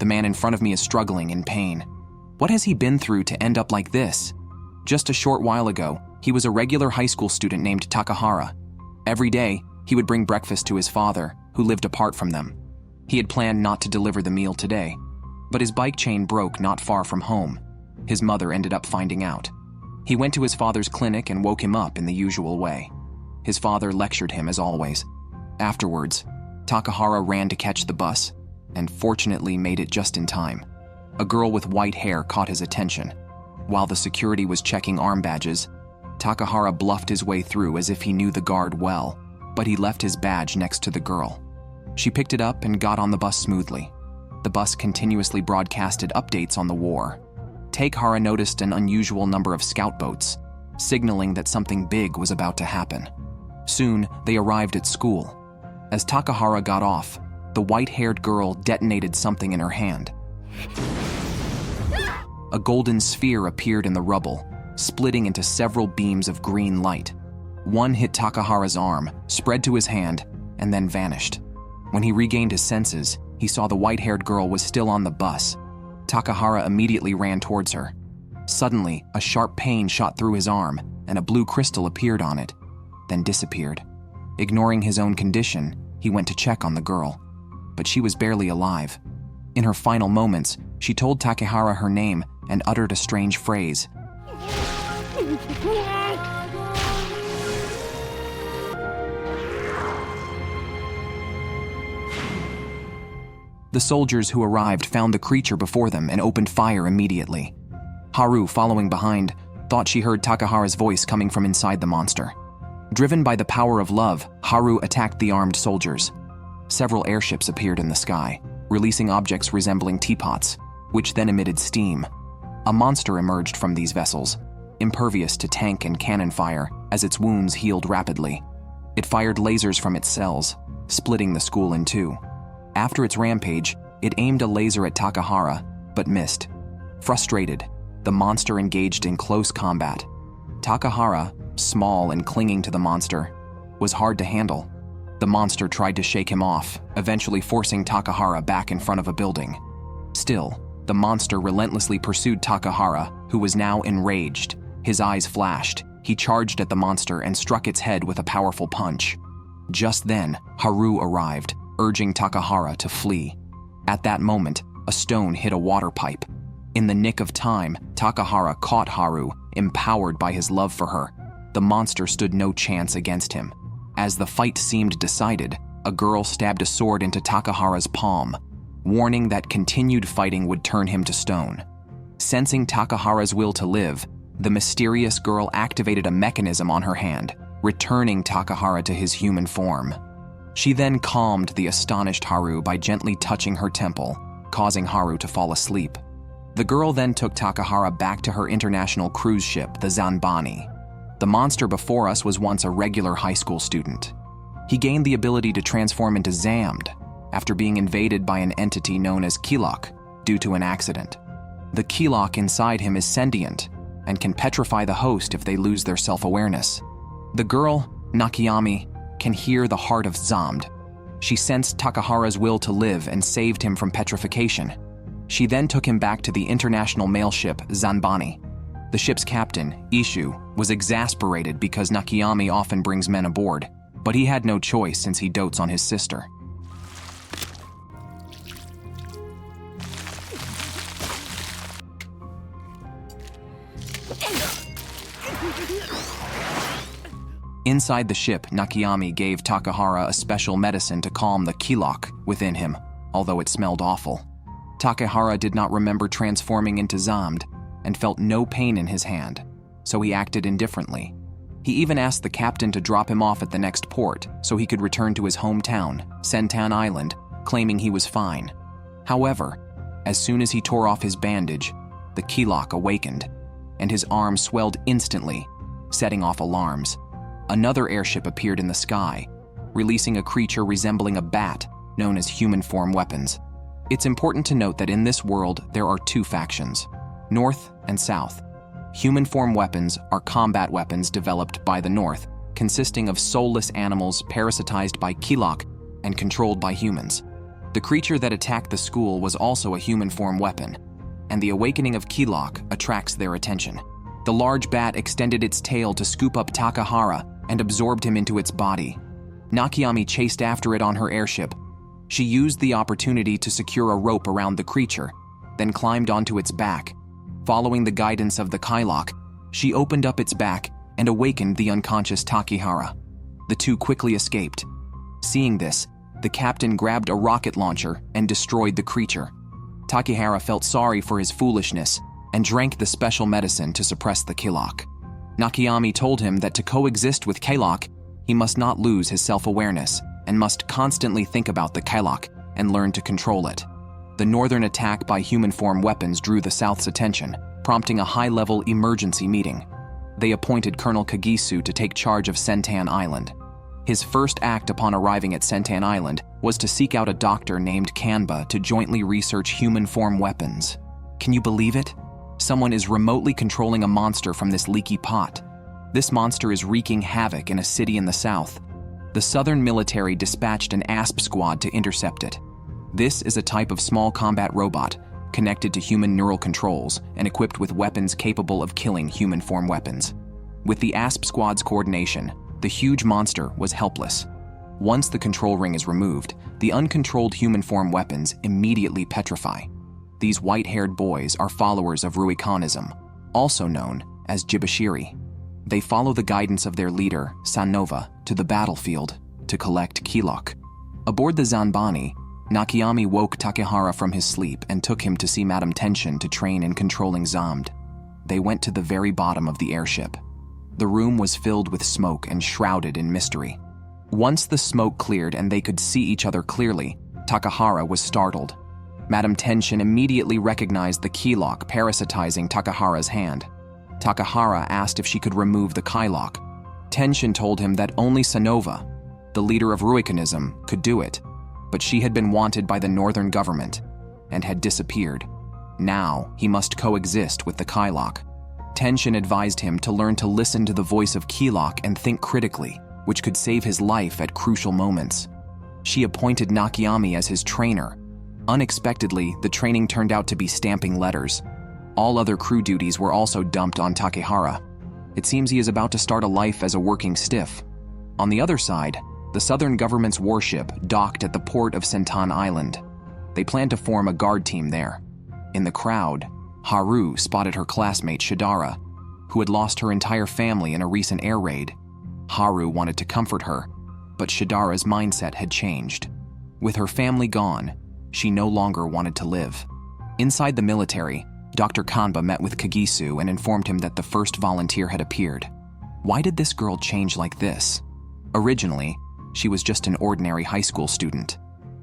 The man in front of me is struggling in pain. What has he been through to end up like this? Just a short while ago, he was a regular high school student named Takahara. Every day, he would bring breakfast to his father, who lived apart from them. He had planned not to deliver the meal today, but his bike chain broke not far from home. His mother ended up finding out. He went to his father's clinic and woke him up in the usual way. His father lectured him as always. Afterwards, Takahara ran to catch the bus, and fortunately made it just in time. A girl with white hair caught his attention. While the security was checking arm badges, Takahara bluffed his way through as if he knew the guard well, but he left his badge next to the girl. She picked it up and got on the bus smoothly. The bus continuously broadcasted updates on the war. Takahara noticed an unusual number of scout boats, signaling that something big was about to happen. Soon, they arrived at school. As Takahara got off, the white-haired girl detonated something in her hand. A golden sphere appeared in the rubble, splitting into several beams of green light. One hit Takahara's arm, spread to his hand, and then vanished. When he regained his senses, he saw the white-haired girl was still on the bus. Takahara immediately ran towards her. Suddenly, a sharp pain shot through his arm, and a blue crystal appeared on it, then disappeared. Ignoring his own condition, he went to check on the girl, but she was barely alive. In her final moments, she told Takahara her name and uttered a strange phrase. The soldiers who arrived found the creature before them and opened fire immediately. Haru, following behind, thought she heard Takahara's voice coming from inside the monster. Driven by the power of love, Haru attacked the armed soldiers. Several airships appeared in the sky, releasing objects resembling teapots, which then emitted steam. A monster emerged from these vessels, impervious to tank and cannon fire as its wounds healed rapidly. It fired lasers from its cells, splitting the school in two. After its rampage, it aimed a laser at Takahara, but missed. Frustrated, the monster engaged in close combat. Takahara, small and clinging to the monster, was hard to handle. The monster tried to shake him off, eventually forcing Takahara back in front of a building. Still, the monster relentlessly pursued Takahara, who was now enraged. His eyes flashed. He charged at the monster and struck its head with a powerful punch. Just then, Haru arrived, urging Takahara to flee. At that moment, a stone hit a water pipe. In the nick of time, Takahara caught Haru, empowered by his love for her. The monster stood no chance against him. As the fight seemed decided, a girl stabbed a sword into Takahara's palm, warning that continued fighting would turn him to stone. Sensing Takahara's will to live, the mysterious girl activated a mechanism on her hand, returning Takahara to his human form. She then calmed the astonished Haru by gently touching her temple, causing Haru to fall asleep. The girl then took Takahara back to her international cruise ship, the Zanbani. The monster before us was once a regular high school student. He gained the ability to transform into Zomb after being invaded by an entity known as Kilok due to an accident. The Kilok inside him is sentient and can petrify the host if they lose their self-awareness. The girl, Nakayami, can hear the heart of Zomb. She sensed Takahara's will to live and saved him from petrification. She then took him back to the international mail ship Zanbani. The ship's captain, Ishu, was exasperated because Nakayami often brings men aboard, but he had no choice since he dotes on his sister. Inside the ship, Nakayami gave Takahara a special medicine to calm the Kilok within him, although it smelled awful. Takahara did not remember transforming into Zomb and felt no pain in his hand, so he acted indifferently. He even asked the captain to drop him off at the next port so he could return to his hometown, Sentan Island, claiming he was fine. However, as soon as he tore off his bandage, the Kilok awakened, and his arm swelled instantly, setting off alarms. Another airship appeared in the sky, releasing a creature resembling a bat known as human form weapons. It's important to note that in this world there are two factions, North and South. Human form weapons are combat weapons developed by the North, consisting of soulless animals parasitized by Kilok and controlled by humans. The creature that attacked the school was also a human form weapon, and the awakening of Kilok attracts their attention. The large bat extended its tail to scoop up Takahara and absorbed him into its body. Nakayami chased after it on her airship. She used the opportunity to secure a rope around the creature, then climbed onto its back. Following the guidance of the Kilok, she opened up its back and awakened the unconscious Takahara. The two quickly escaped. Seeing this, the captain grabbed a rocket launcher and destroyed the creature. Takahara felt sorry for his foolishness and drank the special medicine to suppress the Kilok. Nakayami told him that to coexist with Kilok, he must not lose his self-awareness and must constantly think about the Kilok and learn to control it. The northern attack by human form weapons drew the South's attention, prompting a high-level emergency meeting. They appointed Colonel Kagisu to take charge of Sentan Island. His first act upon arriving at Sentan Island was to seek out a doctor named Kanba to jointly research human form weapons. Can you believe it? Someone is remotely controlling a monster from this leaky pot. This monster is wreaking havoc in a city in the south. The southern military dispatched an ASP squad to intercept it. This is a type of small combat robot, connected to human neural controls and equipped with weapons capable of killing human form weapons. With the ASP squad's coordination, the huge monster was helpless. Once the control ring is removed, the uncontrolled human form weapons immediately petrify. These white-haired boys are followers of Ruikanism, also known as Jibashiri. They follow the guidance of their leader, Sanova, to the battlefield to collect Kilok. Aboard the Zanbani, Nakayami woke Takahara from his sleep and took him to see Madame Tenshin to train in controlling Zomb. They went to the very bottom of the airship. The room was filled with smoke and shrouded in mystery. Once the smoke cleared and they could see each other clearly, Takahara was startled. Madame Tenshin immediately recognized the Kilok parasitizing Takahara's hand. Takahara asked if she could remove the Kilok. Tenshin told him that only Sanova, the leader of Ruikanism, could do it, but she had been wanted by the northern government and had disappeared. Now he must coexist with the Kilok. Tenshin advised him to learn to listen to the voice of Kilok and think critically, which could save his life at crucial moments. She appointed Nakayami as his trainer. Unexpectedly, the training turned out to be stamping letters. All other crew duties were also dumped on Takahara. It seems he is about to start a life as a working stiff. On the other side, the southern government's warship docked at the port of Sentan Island. They planned to form a guard team there. In the crowd, Haru spotted her classmate Shidara, who had lost her entire family in a recent air raid. Haru wanted to comfort her, but Shidara's mindset had changed. With her family gone, she no longer wanted to live. Inside the military, Dr. Kanba met with Kagisu and informed him that the first volunteer had appeared. Why did this girl change like this? Originally, she was just an ordinary high school student.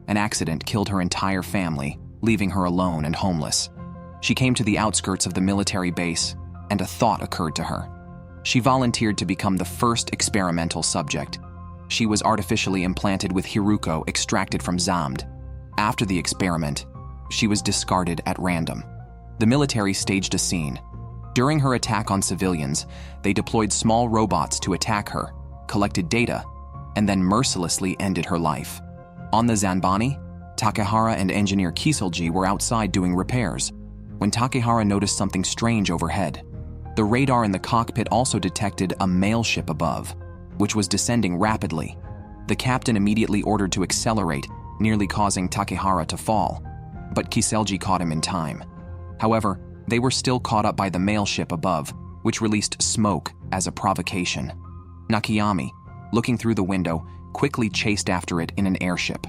An accident killed her entire family, leaving her alone and homeless. She came to the outskirts of the military base, and a thought occurred to her. She volunteered to become the first experimental subject. She was artificially implanted with Hiruko extracted from Zomb. After the experiment, she was discarded at random. The military staged a scene. During her attack on civilians, they deployed small robots to attack her, collected data, and then mercilessly ended her life. On the Zanbani, Takahara and engineer Kiselji were outside doing repairs when Takahara noticed something strange overhead. The radar in the cockpit also detected a mail ship above, which was descending rapidly. The captain immediately ordered to accelerate, nearly causing Takahara to fall, but Kiselji caught him in time. However, they were still caught up by the mail ship above, which released smoke as a provocation. Nakayami, looking through the window, quickly chased after it in an airship.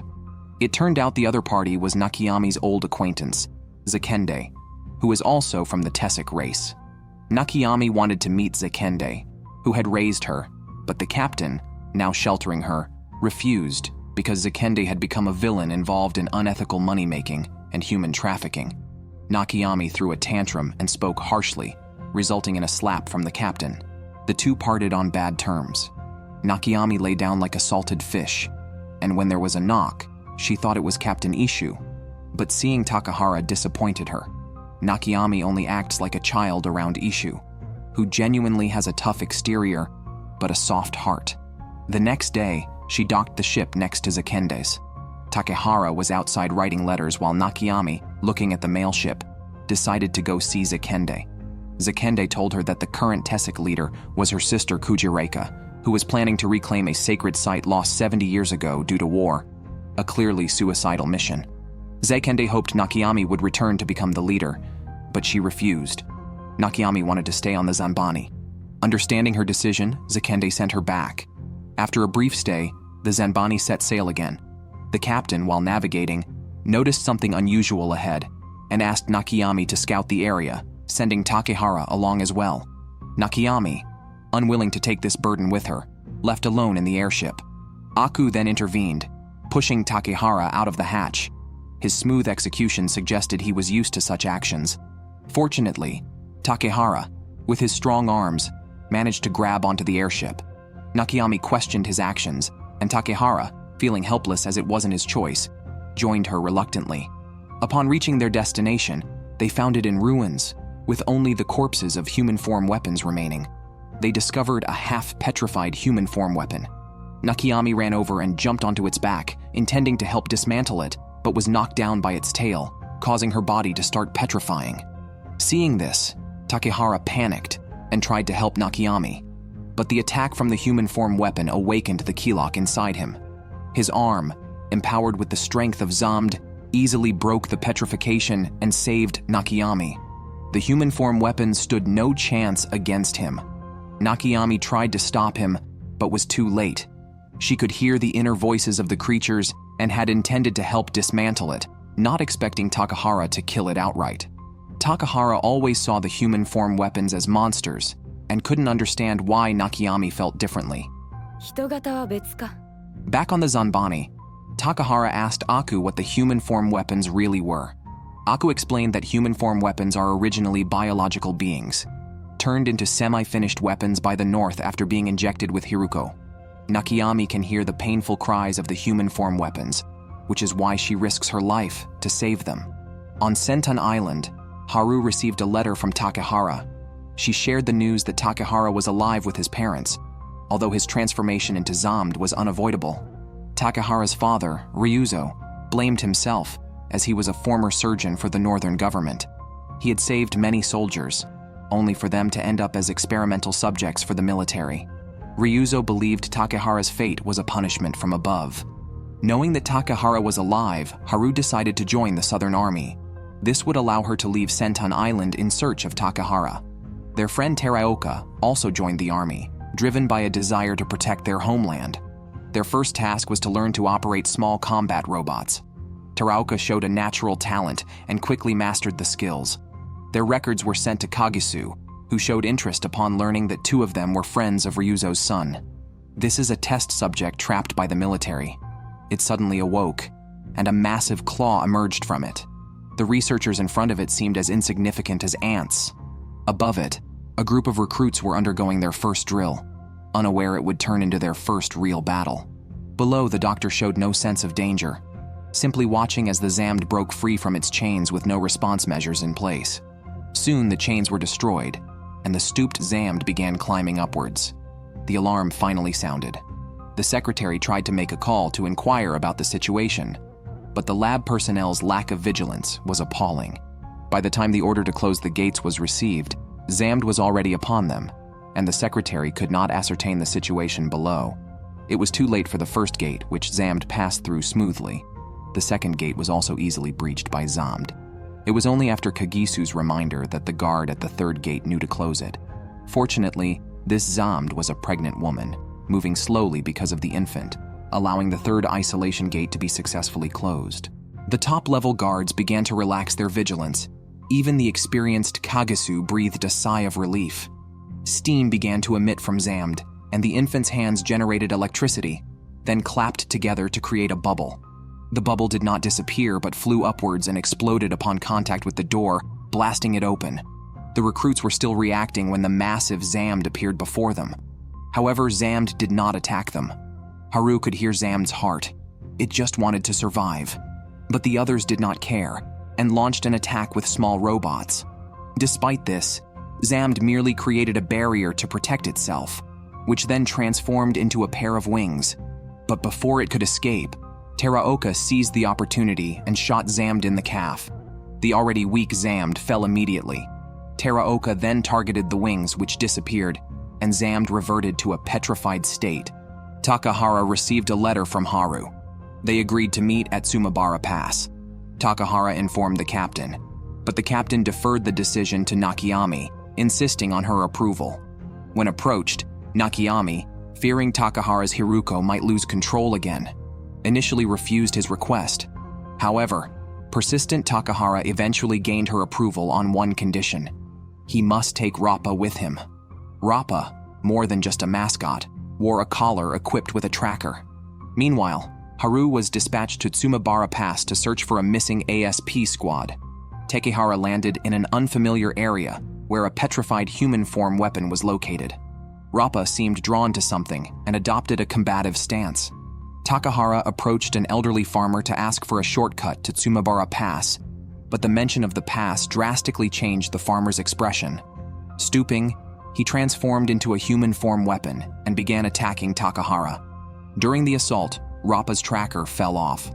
It turned out the other party was Nakayami's old acquaintance, Zekende, who is also from the Tessic race. Nakayami wanted to meet Zekende, who had raised her, but the captain, now sheltering her, refused because Zekende had become a villain involved in unethical money-making and human trafficking. Nakayami threw a tantrum and spoke harshly, resulting in a slap from the captain. The two parted on bad terms. Nakayami lay down like a salted fish, and when there was a knock, she thought it was Captain Ishu. But seeing Takahara disappointed her. Nakayami only acts like a child around Ishu, who genuinely has a tough exterior, but a soft heart. The next day, she docked the ship next to Zekende's. Takehara was outside writing letters while Nakayami, looking at the mail ship, decided to go see Zakende. Zakende told her that the current Tessic leader was her sister Kujireka, who was planning to reclaim a sacred site lost 70 years ago due to war, a clearly suicidal mission. Zakende hoped Nakayami would return to become the leader, but she refused. Nakayami wanted to stay on the Zanbani. Understanding her decision, Zakende sent her back. After a brief stay, the Zanbani set sail again. The captain, while navigating, noticed something unusual ahead and asked Nakayami to scout the area, sending Takehara along as well. Nakayami, unwilling to take this burden with her, left alone in the airship. Aku then intervened, pushing Takehara out of the hatch. His smooth execution suggested he was used to such actions. Fortunately, Takehara, with his strong arms, managed to grab onto the airship. Nakayami questioned his actions, and Takehara, feeling helpless as it wasn't his choice, joined her reluctantly. Upon reaching their destination, they found it in ruins, with only the corpses of human-form weapons remaining. They discovered a half-petrified human-form weapon. Nakayami ran over and jumped onto its back, intending to help dismantle it, but was knocked down by its tail, causing her body to start petrifying. Seeing this, Takehara panicked and tried to help Nakayami, but the attack from the human-form weapon awakened the Kilok inside him. His arm, empowered with the strength of Zomb, easily broke the petrification and saved Nakayami. The human-form weapon stood no chance against him. Nakayami tried to stop him, but was too late. She could hear the inner voices of the creatures and had intended to help dismantle it, not expecting Takehara to kill it outright. Takehara always saw the human-form weapons as monsters and couldn't understand why Nakayami felt differently. Back on the Zanbani, Takehara asked Aku what the human-form weapons really were. Aku explained that human-form weapons are originally biological beings, turned into semi-finished weapons by the North after being injected with Hiruko. Nakayami can hear the painful cries of the human-form weapons, which is why she risks her life to save them. On Senton Island, Haru received a letter from Takehara. She shared the news that Takehara was alive with his parents, although his transformation into Zomb was unavoidable. Takehara's father, Ryuzo, blamed himself, as he was a former surgeon for the northern government. He had saved many soldiers, only for them to end up as experimental subjects for the military. Ryuzo believed Takehara's fate was a punishment from above. Knowing that Takehara was alive, Haru decided to join the Southern Army. This would allow her to leave Senton Island in search of Takehara. Their friend Teraoka also joined the army, driven by a desire to protect their homeland. Their first task was to learn to operate small combat robots. Teraoka showed a natural talent and quickly mastered the skills. Their records were sent to Kagisu, who showed interest upon learning that two of them were friends of Ryuzo's son. This is a test subject trapped by the military. It suddenly awoke, and a massive claw emerged from it. The researchers in front of it seemed as insignificant as ants. Above it, a group of recruits were undergoing their first drill, unaware it would turn into their first real battle. Below, the doctor showed no sense of danger, simply watching as the Zomb broke free from its chains with no response measures in place. Soon the chains were destroyed, and the stooped Zomb began climbing upwards. The alarm finally sounded. The secretary tried to make a call to inquire about the situation, but the lab personnel's lack of vigilance was appalling. By the time the order to close the gates was received, Zomb was already upon them, and the secretary could not ascertain the situation below. It was too late for the first gate, which Zomb passed through smoothly. The second gate was also easily breached by Zomb. It was only after Kagisu's reminder that the guard at the third gate knew to close it. Fortunately, this Zomb was a pregnant woman, moving slowly because of the infant, allowing the third isolation gate to be successfully closed. The top-level guards began to relax their vigilance. Even the experienced Kagisu breathed a sigh of relief. Steam began to emit from Zomb, and the infant's hands generated electricity, then clapped together to create a bubble. The bubble did not disappear but flew upwards and exploded upon contact with the door, blasting it open. The recruits were still reacting when the massive Zomb appeared before them. However, Zomb did not attack them. Haru could hear Zomb's heart. It just wanted to survive. But the others did not care, and launched an attack with small robots. Despite this, Zomb merely created a barrier to protect itself, which then transformed into a pair of wings. But before it could escape, Teraoka seized the opportunity and shot Zomb in the calf. The already weak Zomb fell immediately. Teraoka then targeted the wings, which disappeared, and Zomb reverted to a petrified state. Takahara received a letter from Haru. They agreed to meet at Sumabara Pass. Takahara informed the captain, but the captain deferred the decision to Nakayami, insisting on her approval. When approached, Nakayami, fearing Takahara's Hiruko might lose control again, initially refused his request. However, persistent Takahara eventually gained her approval on one condition. He must take Rappa with him. Rappa, more than just a mascot, wore a collar equipped with a tracker. Meanwhile, Haru was dispatched to Sumabara Pass to search for a missing ASP squad. Takehara landed in an unfamiliar area where a petrified human form weapon was located. Rappa seemed drawn to something and adopted a combative stance. Takahara approached an elderly farmer to ask for a shortcut to Sumabara Pass, but the mention of the pass drastically changed the farmer's expression. Stooping, he transformed into a human form weapon and began attacking Takahara. During the assault, Rappa's tracker fell off.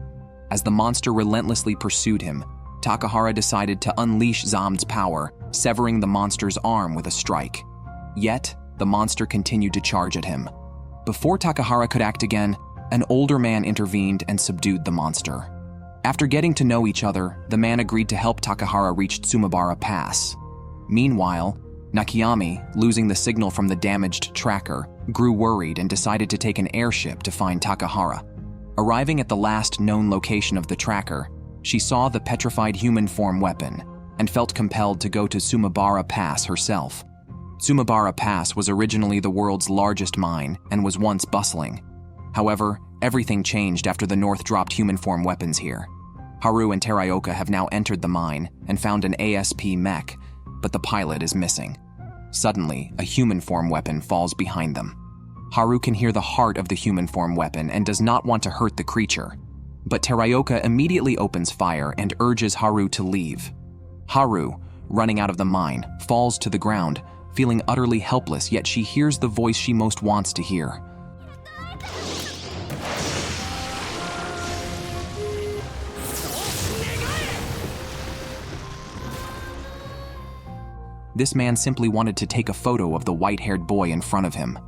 As the monster relentlessly pursued him, Takahara decided to unleash Zomb's power, severing the monster's arm with a strike. Yet, the monster continued to charge at him. Before Takahara could act again, an older man intervened and subdued the monster. After getting to know each other, the man agreed to help Takahara reach Sumabara Pass. Meanwhile, Nakayami, losing the signal from the damaged tracker, grew worried and decided to take an airship to find Takahara. Arriving at the last known location of the tracker, she saw the petrified human form weapon and felt compelled to go to Sumabara Pass herself. Sumabara Pass was originally the world's largest mine and was once bustling. However, everything changed after the North dropped human form weapons here. Haru and Teraoka have now entered the mine and found an ASP mech, but the pilot is missing. Suddenly, a human form weapon falls behind them. Haru can hear the heart of the human form weapon and does not want to hurt the creature, but Teraoka immediately opens fire and urges Haru to leave. Haru, running out of the mine, falls to the ground, feeling utterly helpless, yet she hears the voice she most wants to hear. This man simply wanted to take a photo of the white-haired boy in front of him.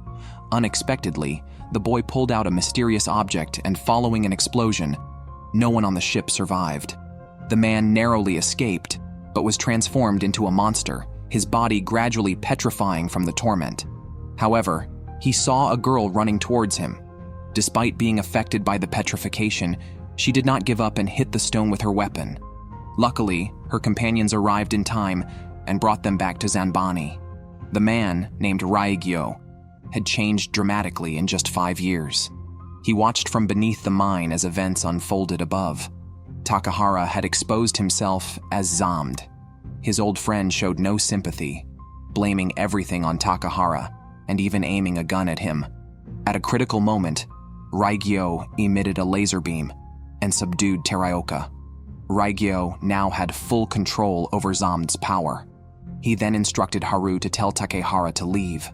Unexpectedly, the boy pulled out a mysterious object, and following an explosion, no one on the ship survived. The man narrowly escaped, but was transformed into a monster, his body gradually petrifying from the torment. However, he saw a girl running towards him. Despite being affected by the petrification, she did not give up and hit the stone with her weapon. Luckily, her companions arrived in time and brought them back to Zanbani. The man, named Raigyo, had changed dramatically in just 5 years. He watched from beneath the mine as events unfolded above. Takahara had exposed himself as Zomb. His old friend showed no sympathy, blaming everything on Takahara and even aiming a gun at him. At a critical moment, Raigyo emitted a laser beam and subdued Teraoka. Raigyo now had full control over Zomb's power. He then instructed Haru to tell Takehara to leave.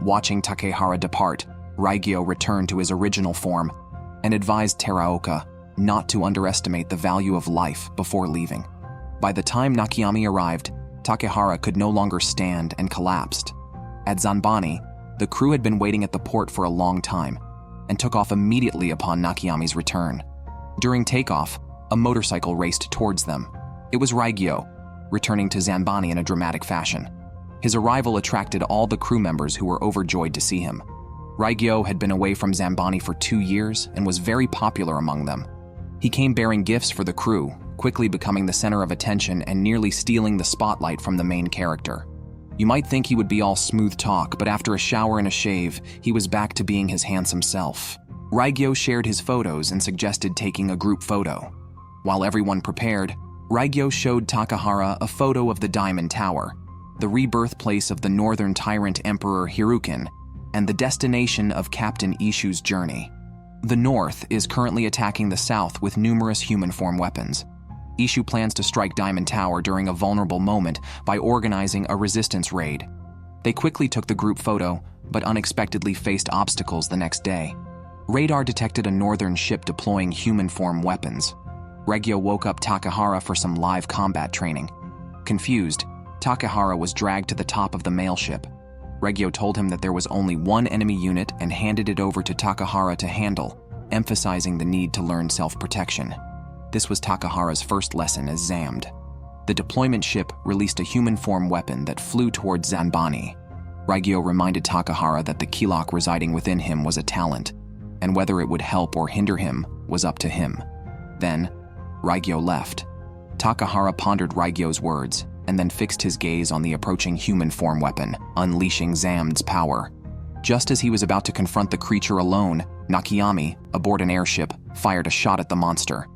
Watching Takehara depart, Raigyo returned to his original form and advised Teraoka not to underestimate the value of life before leaving. By the time Nakayami arrived, Takehara could no longer stand and collapsed. At Zanbani, the crew had been waiting at the port for a long time and took off immediately upon Nakayami's return. During takeoff, a motorcycle raced towards them. It was Raigyo, returning to Zanbani in a dramatic fashion. His arrival attracted all the crew members who were overjoyed to see him. Raigyo had been away from Zanbani for 2 years and was very popular among them. He came bearing gifts for the crew, quickly becoming the center of attention and nearly stealing the spotlight from the main character. You might think he would be all smooth talk, but after a shower and a shave, he was back to being his handsome self. Raigyo shared his photos and suggested taking a group photo. While everyone prepared, Raigyo showed Takahara a photo of the Diamond Tower, the rebirth place of the northern tyrant Emperor Hirukin, and the destination of Captain Ishu's journey. The North is currently attacking the South with numerous human form weapons. Ishu plans to strike Diamond Tower during a vulnerable moment by organizing a resistance raid. They quickly took the group photo, but unexpectedly faced obstacles the next day. Radar detected a northern ship deploying human-form weapons. Regyo woke up Takahara for some live combat training. Confused, Takahara was dragged to the top of the mail ship. Regyo told him that there was only one enemy unit and handed it over to Takahara to handle, emphasizing the need to learn self-protection. This was Takahara's first lesson as Zombed. The deployment ship released a human-form weapon that flew towards Zanbani. Regyo reminded Takahara that the Kilok residing within him was a talent, and whether it would help or hinder him was up to him. Then, Regyo left. Takahara pondered Regyo's words and then fixed his gaze on the approaching human-form weapon, unleashing Zombed's power. Just as he was about to confront the creature alone, Nakayami, aboard an airship, fired a shot at the monster,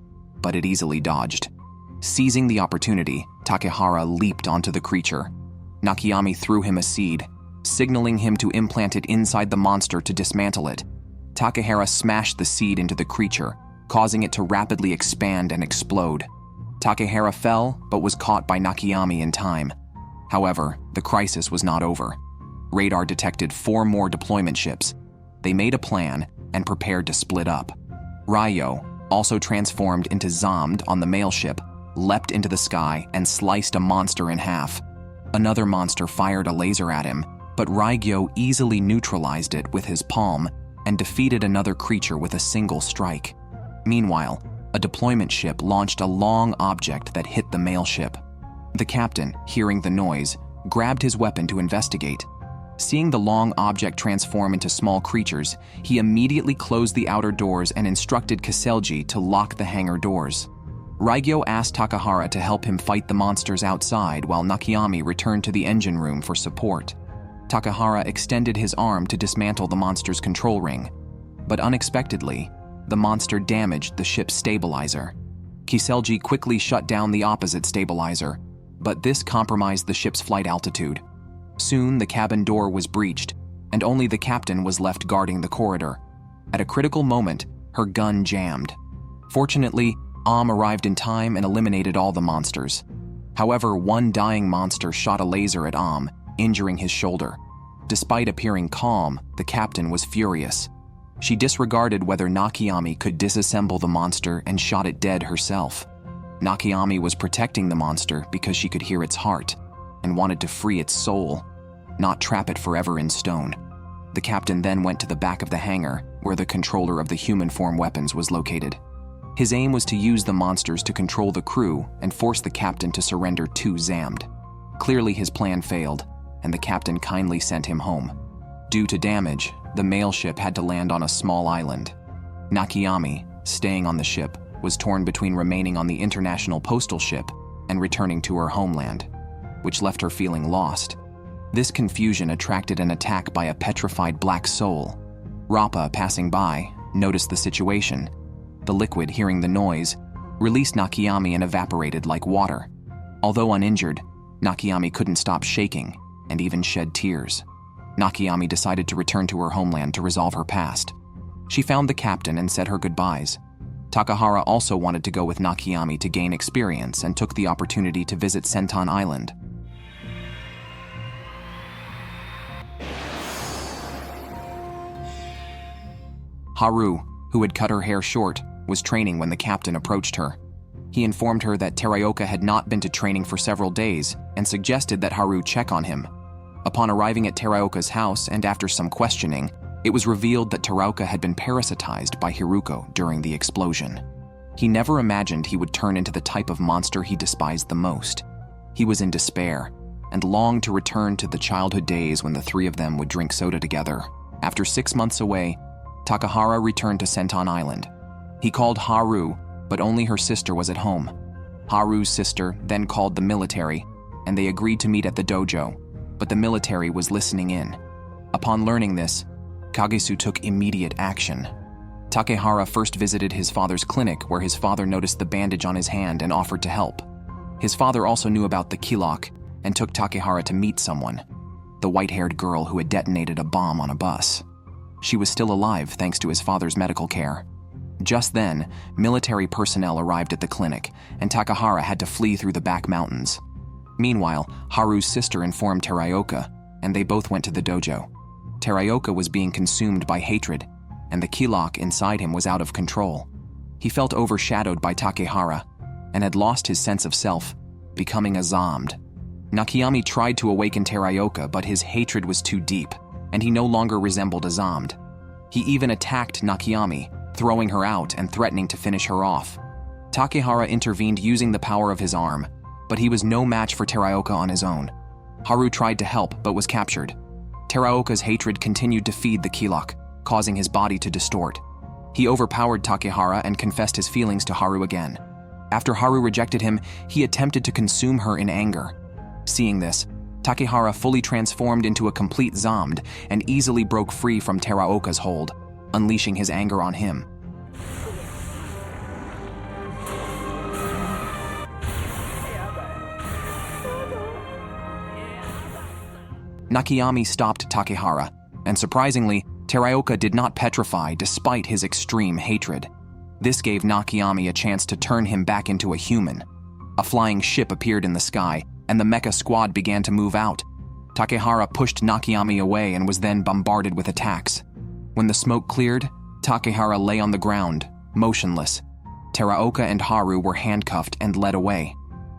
but it easily dodged. Seizing the opportunity, Takahara leaped onto the creature. Nakayami threw him a seed, signaling him to implant it inside the monster to dismantle it. Takahara smashed the seed into the creature, causing it to rapidly expand and explode. Takahara fell, but was caught by Nakayami in time. However, the crisis was not over. Radar detected 4 more deployment ships. They made a plan and prepared to split up. Ryo, also transformed into Zombed on the mail ship, leapt into the sky and sliced a monster in half. Another monster fired a laser at him, but Ryo easily neutralized it with his palm and defeated another creature with a single strike. Meanwhile, a deployment ship launched a long object that hit the mail ship. The captain, hearing the noise, grabbed his weapon to investigate. Seeing the long object transform into small creatures, he immediately closed the outer doors and instructed Kiselji to lock the hangar doors. Ryo asked Takahara to help him fight the monsters outside while Nakayami returned to the engine room for support. Takahara extended his arm to dismantle the monster's control ring, but unexpectedly, the monster damaged the ship's stabilizer. Kiselji quickly shut down the opposite stabilizer, but this compromised the ship's flight altitude. Soon, the cabin door was breached, and only the captain was left guarding the corridor. At a critical moment, her gun jammed. Fortunately, arrived in time and eliminated all the monsters. However, one dying monster shot a laser at injuring his shoulder. Despite appearing calm, the captain was furious. She disregarded whether Nakayami could disassemble the monster and shot it dead herself. Nakayami was protecting the monster because she could hear its heart and wanted to free its soul, not trap it forever in stone. The captain then went to the back of the hangar where the controller of the human-form weapons was located. His aim was to use the monsters to control the crew and force the captain to surrender to Zombed. Clearly his plan failed, and the captain kindly sent him home. Due to damage, the mail ship had to land on a small island. Nakayami, staying on the ship, was torn between remaining on the international postal ship and returning to her homeland, which left her feeling lost. This confusion attracted an attack by a petrified black soul. Rappa, passing by, noticed the situation. The liquid, hearing the noise, released Nakayami and evaporated like water. Although uninjured, Nakayami couldn't stop shaking and even shed tears. Nakayami decided to return to her homeland to resolve her past. She found the captain and said her goodbyes. Takahara also wanted to go with Nakayami to gain experience and took the opportunity to visit Senton Island. Haru, who had cut her hair short, was training when the captain approached her. He informed her that Teraoka had not been to training for several days and suggested that Haru check on him. Upon arriving at Teraoka's house and after some questioning, it was revealed that Teraoka had been parasitized by Hiruko during the explosion. He never imagined he would turn into the type of monster he despised the most. He was in despair and longed to return to the childhood days when the 3 of them would drink soda together. After 6 months away, Takahara returned to Senton Island. He called Haru, but only her sister was at home. Haru's sister then called the military, and they agreed to meet at the dojo, but the military was listening in. Upon learning this, Kagesu took immediate action. Takehara first visited his father's clinic where his father noticed the bandage on his hand and offered to help. His father also knew about the Kilok and took Takehara to meet someone, the white-haired girl who had detonated a bomb on a bus. She was still alive thanks to his father's medical care. Just then, military personnel arrived at the clinic, and Takahara had to flee through the back mountains. Meanwhile, Haru's sister informed Teraoka, and they both went to the dojo. Teraoka was being consumed by hatred, and the key lock inside him was out of control. He felt overshadowed by Takehara and had lost his sense of self, becoming a Zomb. Nakayami tried to awaken Teraoka, but his hatred was too deep, and he no longer resembled a Zomb. He even attacked Nakayami, throwing her out and threatening to finish her off. Takehara intervened using the power of his arm, but he was no match for Teraoka on his own. Haru tried to help but was captured. Teraoka's hatred continued to feed the key lock, causing his body to distort. He overpowered Takehara and confessed his feelings to Haru again. After Haru rejected him, he attempted to consume her in anger. Seeing this, Takehara fully transformed into a complete Zomb and easily broke free from Teraoka's hold, unleashing his anger on him. Nakayami stopped Takehara, and surprisingly, Teraoka did not petrify despite his extreme hatred. This gave Nakayami a chance to turn him back into a human. A flying ship appeared in the sky, and the mecha squad began to move out. Takehara pushed Nakayami away and was then bombarded with attacks. When the smoke cleared, Takehara lay on the ground, motionless. Teraoka and Haru were handcuffed and led away.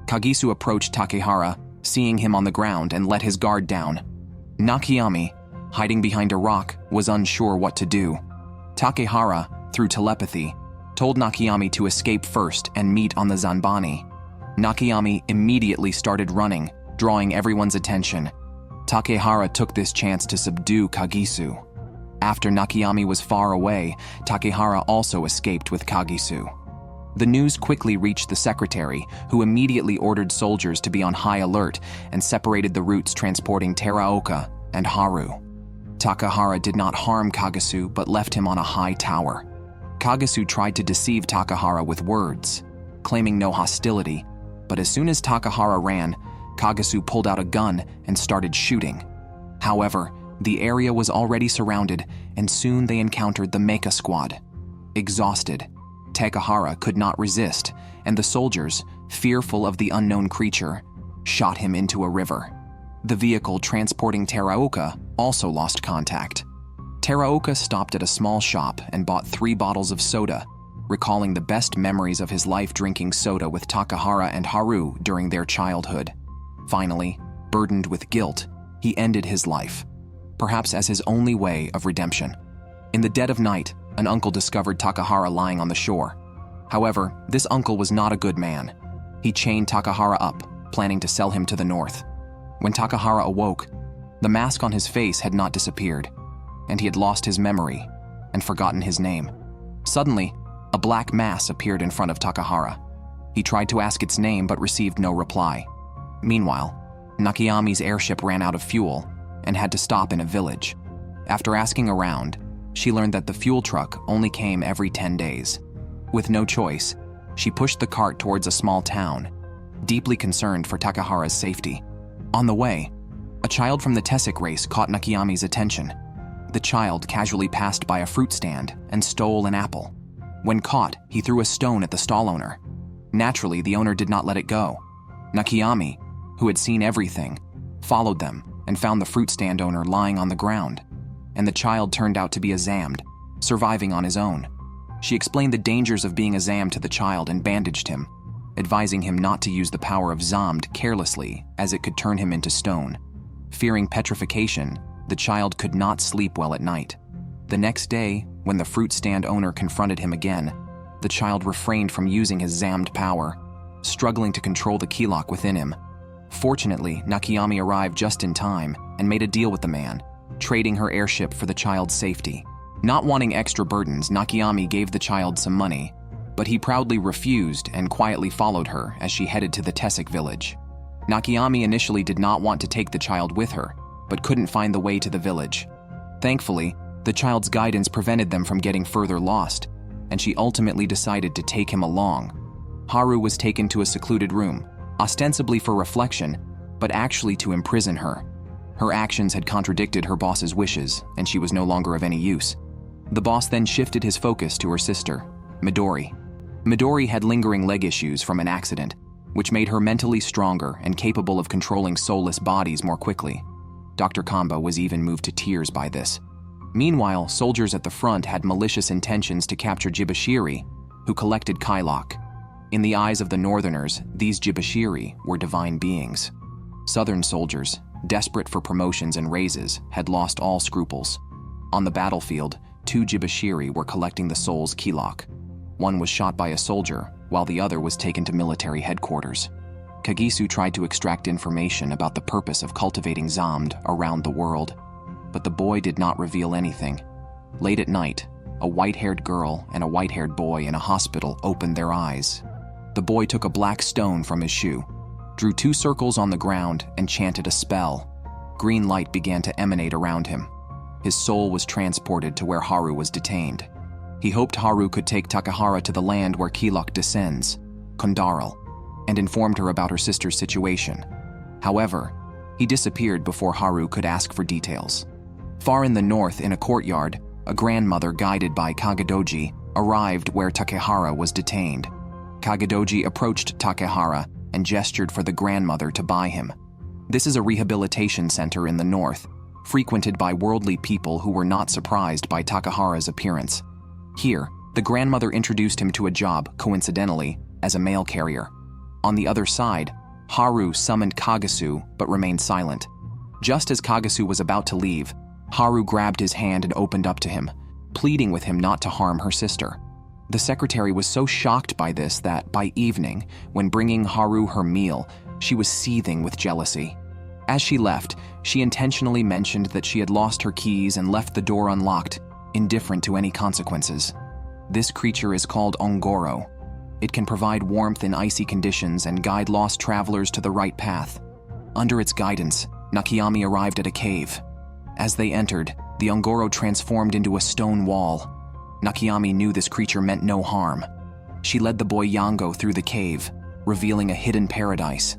Kagisu approached Takehara, seeing him on the ground, and let his guard down. Nakayami, hiding behind a rock, was unsure what to do. Takehara, through telepathy, told Nakayami to escape first and meet on the Zanbani. Nakayami immediately started running, drawing everyone's attention. Takehara took this chance to subdue Kagisu. After Nakayami was far away, Takehara also escaped with Kagisu. The news quickly reached the secretary, who immediately ordered soldiers to be on high alert and separated the routes transporting Teraoka and Haru. Takehara did not harm Kagisu but left him on a high tower. Kagisu tried to deceive Takehara with words, claiming no hostility, but as soon as Takehara ran, Kagisu pulled out a gun and started shooting. However, the area was already surrounded, and soon they encountered the mecha squad. Exhausted, Takehara could not resist, and the soldiers, fearful of the unknown creature, shot him into a river. The vehicle transporting Teraoka also lost contact. Teraoka stopped at a small shop and bought 3 bottles of soda, recalling the best memories of his life drinking soda with Takehara and Haru during their childhood. Finally, burdened with guilt, he ended his life, perhaps as his only way of redemption. In the dead of night, an uncle discovered Takehara lying on the shore. However, this uncle was not a good man. He chained Takehara up, planning to sell him to the north. When Takehara awoke, the mask on his face had not disappeared, and he had lost his memory and forgotten his name. Suddenly, a black mass appeared in front of Takehara. He tried to ask its name but received no reply. Meanwhile, Nakayami's airship ran out of fuel and had to stop in a village. After asking around, she learned that the fuel truck only came every 10 days. With no choice, she pushed the cart towards a small town, deeply concerned for Takehara's safety. On the way, a child from the Tessic race caught Nakayami's attention. The child casually passed by a fruit stand and stole an apple. When caught, he threw a stone at the stall owner. Naturally, the owner did not let it go. Nakayami, who had seen everything, followed them and found the fruit stand owner lying on the ground, and the child turned out to be a Zomb, surviving on his own. She explained the dangers of being a Zomb to the child and bandaged him, advising him not to use the power of Zomb carelessly, as it could turn him into stone. Fearing petrification, the child could not sleep well at night. The next day, when the fruit stand owner confronted him again, the child refrained from using his Zomb power, struggling to control the key lock within him. Fortunately, Nakayami arrived just in time and made a deal with the man, trading her airship for the child's safety. Not wanting extra burdens, Nakayami gave the child some money, but he proudly refused and quietly followed her as she headed to the Tessic village. Nakayami initially did not want to take the child with her, but couldn't find the way to the village. Thankfully, the child's guidance prevented them from getting further lost, and she ultimately decided to take him along. Haru was taken to a secluded room, ostensibly for reflection, but actually to imprison her. Her actions had contradicted her boss's wishes, and she was no longer of any use. The boss then shifted his focus to her sister, Midori. Midori had lingering leg issues from an accident, which made her mentally stronger and capable of controlling soulless bodies more quickly. Dr. Kamba was even moved to tears by this. Meanwhile, soldiers at the front had malicious intentions to capture Jibashiri, who collected Kylok. In the eyes of the Northerners, these Jibashiri were divine beings. Southern soldiers, desperate for promotions and raises, had lost all scruples. On the battlefield, 2 Jibashiri were collecting the soul's Kylok. One was shot by a soldier, while the other was taken to military headquarters. Kagisu tried to extract information about the purpose of cultivating Zomb around the world, but the boy did not reveal anything. Late at night, a white-haired girl and a white-haired boy in a hospital opened their eyes. The boy took a black stone from his shoe, drew 2 circles on the ground, and chanted a spell. Green light began to emanate around him. His soul was transported to where Haru was detained. He hoped Haru could take Takahara to the land where Kylok descends, Kondaral, and informed her about her sister's situation. However, he disappeared before Haru could ask for details. Far in the north, in a courtyard, a grandmother guided by Kagadoji arrived where Takehara was detained. Kagadoji approached Takehara and gestured for the grandmother to buy him. This is a rehabilitation center in the north, frequented by worldly people who were not surprised by Takahara's appearance. Here, the grandmother introduced him to a job, coincidentally, as a mail carrier. On the other side, Haru summoned Kagasu but remained silent. Just as Kagasu was about to leave, Haru grabbed his hand and opened up to him, pleading with him not to harm her sister. The secretary was so shocked by this that, by evening, when bringing Haru her meal, she was seething with jealousy. As she left, she intentionally mentioned that she had lost her keys and left the door unlocked, indifferent to any consequences. This creature is called Ongoro. It can provide warmth in icy conditions and guide lost travelers to the right path. Under its guidance, Nakayami arrived at a cave. As they entered, the Ongoro transformed into a stone wall. Nakayami knew this creature meant no harm. She led the boy Yango through the cave, revealing a hidden paradise.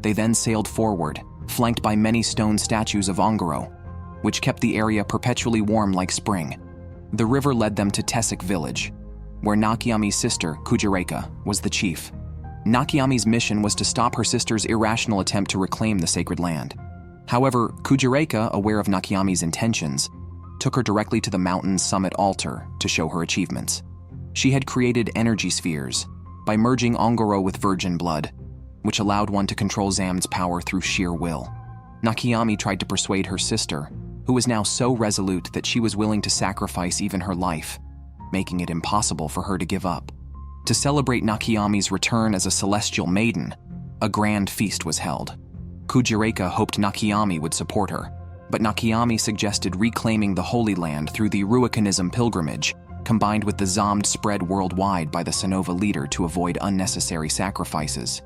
They then sailed forward, flanked by many stone statues of Ongoro, which kept the area perpetually warm like spring. The river led them to Tessik village, where Nakayami's sister, Kujireka, was the chief. Nakayami's mission was to stop her sister's irrational attempt to reclaim the sacred land. However, Kujireka, aware of Nakayami's intentions, took her directly to the mountain's summit altar to show her achievements. She had created energy spheres by merging Ongoro with virgin blood, which allowed one to control Zomb's power through sheer will. Nakayami tried to persuade her sister, who was now so resolute that she was willing to sacrifice even her life, making it impossible for her to give up. To celebrate Nakayami's return as a celestial maiden, a grand feast was held. Kujireka hoped Nakayami would support her, but Nakayami suggested reclaiming the Holy Land through the Ruakanism pilgrimage, combined with the Zomb spread worldwide by the Sonova leader to avoid unnecessary sacrifices.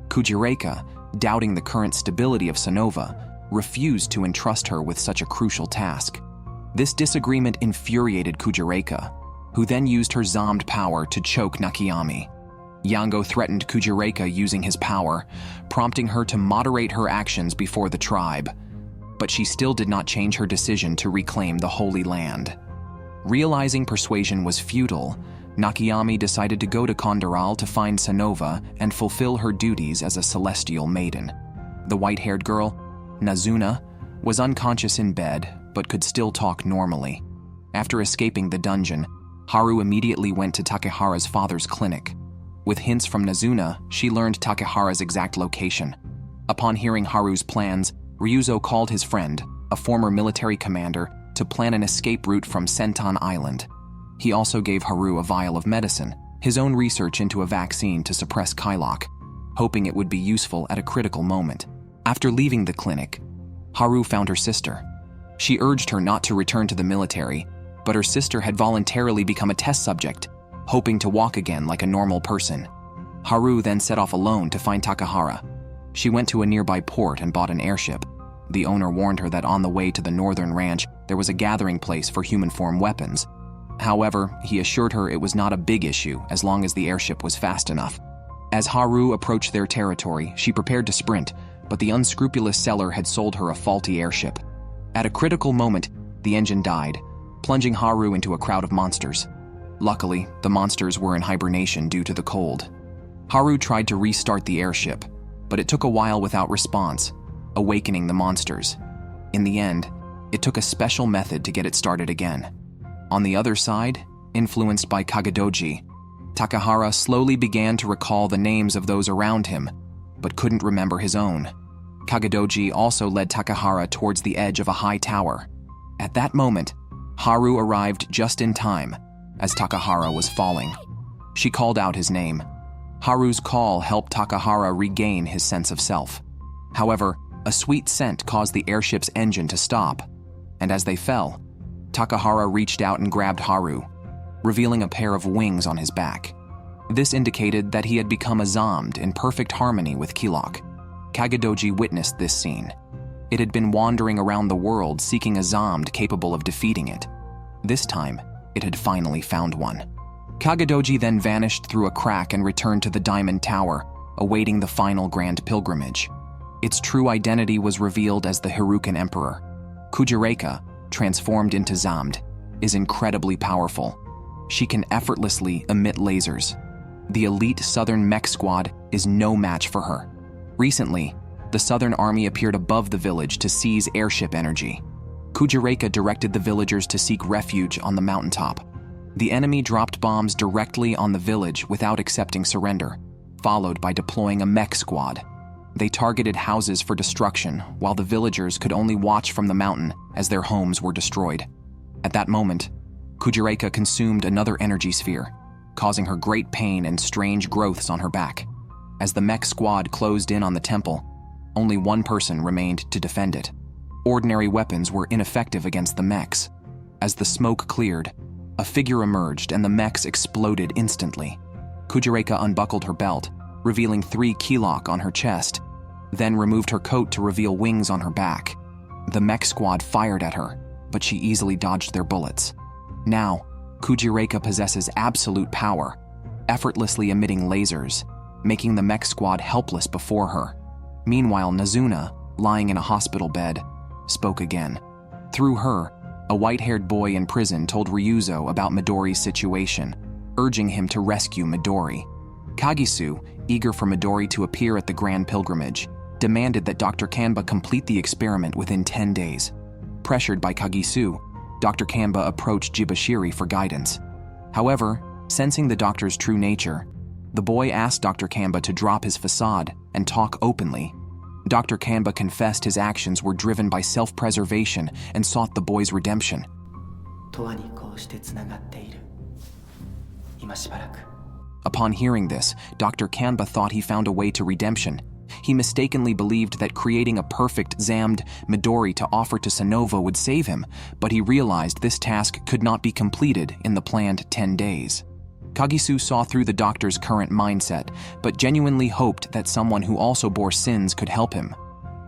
Kujireka, doubting the current stability of Sonova, refused to entrust her with such a crucial task. This disagreement infuriated Kujireka, who then used her Zomb power to choke Nakayami. Yango threatened Kujireka using his power, prompting her to moderate her actions before the tribe, but she still did not change her decision to reclaim the Holy Land. Realizing persuasion was futile, Nakayami decided to go to Kondaral to find Sonova and fulfill her duties as a celestial maiden. The white-haired girl, Nazuna, was unconscious in bed but could still talk normally. After escaping the dungeon, Haru immediately went to Takehara's father's clinic. With hints from Nazuna, she learned Takehara's exact location. Upon hearing Haru's plans, Ryuzo called his friend, a former military commander, to plan an escape route from Senton Island. He also gave Haru a vial of medicine, his own research into a vaccine to suppress Kylok, hoping it would be useful at a critical moment. After leaving the clinic, Haru found her sister. She urged her not to return to the military, but her sister had voluntarily become a test subject, hoping to walk again like a normal person. Haru then set off alone to find Takahara. She went to a nearby port and bought an airship. The owner warned her that on the way to the northern ranch, there was a gathering place for human-form weapons. However, he assured her it was not a big issue as long as the airship was fast enough. As Haru approached their territory, she prepared to sprint, but the unscrupulous seller had sold her a faulty airship. At a critical moment, the engine died, plunging Haru into a crowd of monsters. Luckily, the monsters were in hibernation due to the cold. Haru tried to restart the airship, but it took a while without response, awakening the monsters. In the end, It took a special method to get it started again. On the other side, influenced by Kagadoji, Takahara slowly began to recall the names of those around him, but couldn't remember his own. Kagadoji also led Takahara towards the edge of a high tower. At that moment, Haru arrived just in time, as Takahara was falling. She called out his name. Haru's call helped Takahara regain his sense of self. However, a sweet scent caused the airship's engine to stop, and as they fell, Takahara reached out and grabbed Haru, revealing a pair of wings on his back. This indicated that he had become a Zomb in perfect harmony with Kilok. Kagadoji witnessed this scene. It had been wandering around the world seeking a Zomb capable of defeating it. This time, it had finally found one. Kagadoji then vanished through a crack and returned to the Diamond Tower, awaiting the final grand pilgrimage. Its true identity was revealed as the Harukan Emperor. Kujireka, transformed into Zomb, is incredibly powerful. She can effortlessly emit lasers. The elite Southern mech squad is no match for her. Recently, the Southern Army appeared above the village to seize airship energy. Kujireka directed the villagers to seek refuge on the mountaintop. The enemy dropped bombs directly on the village without accepting surrender, followed by deploying a mech squad. They targeted houses for destruction, while the villagers could only watch from the mountain as their homes were destroyed. At that moment, Kujireka consumed another energy sphere, causing her great pain and strange growths on her back. As the mech squad closed in on the temple, only one person remained to defend it. Ordinary weapons were ineffective against the mechs. As the smoke cleared, a figure emerged and the mechs exploded instantly. Kujireka unbuckled her belt, revealing 3 Kilok on her chest, then removed her coat to reveal wings on her back. The mech squad fired at her, but she easily dodged their bullets. Now, Kujireka possesses absolute power, effortlessly emitting lasers, making the mech squad helpless before her. Meanwhile, Nazuna, lying in a hospital bed, spoke again. Through her, a white-haired boy in prison told Ryuzo about Midori's situation, urging him to rescue Midori. Kagisu, eager for Midori to appear at the Grand Pilgrimage, demanded that Dr. Kanba complete the experiment within 10 days. Pressured by Kagisu, Dr. Kanba approached Jibashiri for guidance. However, sensing the doctor's true nature, the boy asked Dr. Kanba to drop his facade and talk openly. Dr. Kanba confessed his actions were driven by self-preservation and sought the boy's redemption. Upon hearing this, Dr. Kanba thought he found a way to redemption. He mistakenly believed that creating a perfect Zammed Midori to offer to Sonova would save him, but he realized this task could not be completed in the planned 10 days. Kagisu saw through the doctor's current mindset, but genuinely hoped that someone who also bore sins could help him.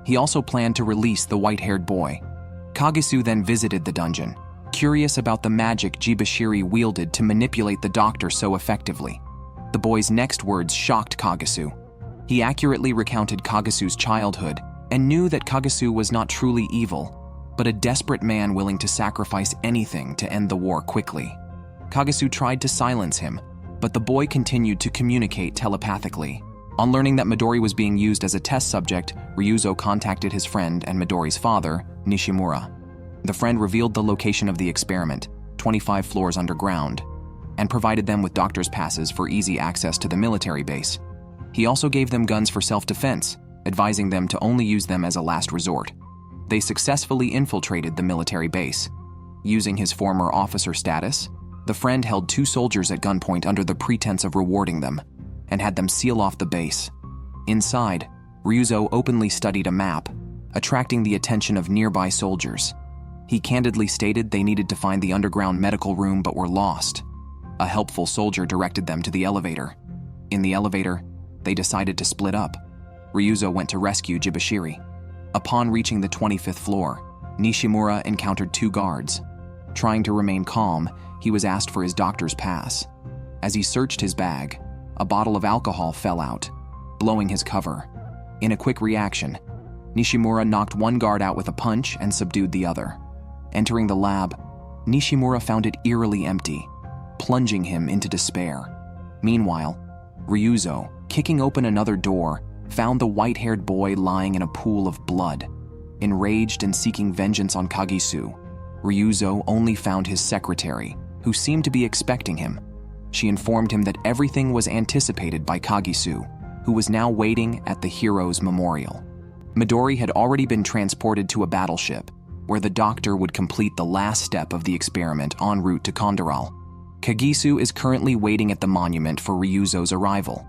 He also planned to release the white-haired boy. Kagisu then visited the dungeon, curious about the magic Jibashiri wielded to manipulate the doctor so effectively. The boy's next words shocked Kagisu. He accurately recounted Kagisu's childhood and knew that Kagisu was not truly evil, but a desperate man willing to sacrifice anything to end the war quickly. Kagisu tried to silence him, but the boy continued to communicate telepathically. On learning that Midori was being used as a test subject, Ryuzo contacted his friend and Midori's father, Nishimura. The friend revealed the location of the experiment, 25 floors underground, and provided them with doctor's passes for easy access to the military base. He also gave them guns for self-defense, advising them to only use them as a last resort. They successfully infiltrated the military base. Using his former officer status, the friend held 2 soldiers at gunpoint under the pretense of rewarding them, and had them seal off the base. Inside, Ryuzo openly studied a map, attracting the attention of nearby soldiers. He candidly stated they needed to find the underground medical room but were lost. A helpful soldier directed them to the elevator. In the elevator, they decided to split up. Ryuzo went to rescue Jibashiri. Upon reaching the 25th floor, Nishimura encountered 2 guards. Trying to remain calm, he was asked for his doctor's pass. As he searched his bag, a bottle of alcohol fell out, blowing his cover. In a quick reaction, Nishimura knocked one guard out with a punch and subdued the other. Entering the lab, Nishimura found it eerily empty, plunging him into despair. Meanwhile, Ryuzo, kicking open another door, found the white-haired boy lying in a pool of blood. Enraged and seeking vengeance on Kagisu, Ryuzo only found his secretary, who seemed to be expecting him. She informed him that everything was anticipated by Kagisu, who was now waiting at the hero's memorial. Midori had already been transported to a battleship, where the doctor would complete the last step of the experiment en route to Kondaral. Kagisu is currently waiting at the monument for Ryuzo's arrival.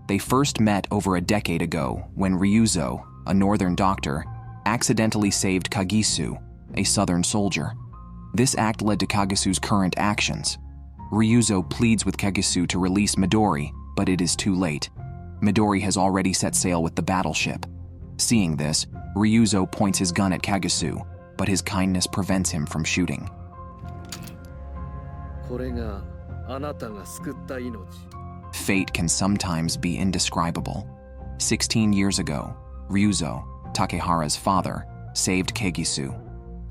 They first met over a decade ago when Ryuzo, a northern doctor, accidentally saved Kagisu, a southern soldier. This act led to Kagisu's current actions. Ryuzo pleads with Kagisu to release Midori, but it is too late. Midori has already set sail with the battleship. Seeing this, Ryuzo points his gun at Kagisu, but his kindness prevents him from shooting. Fate can sometimes be indescribable. 16 years ago, Ryuzo, Takehara's father, saved Kagisu.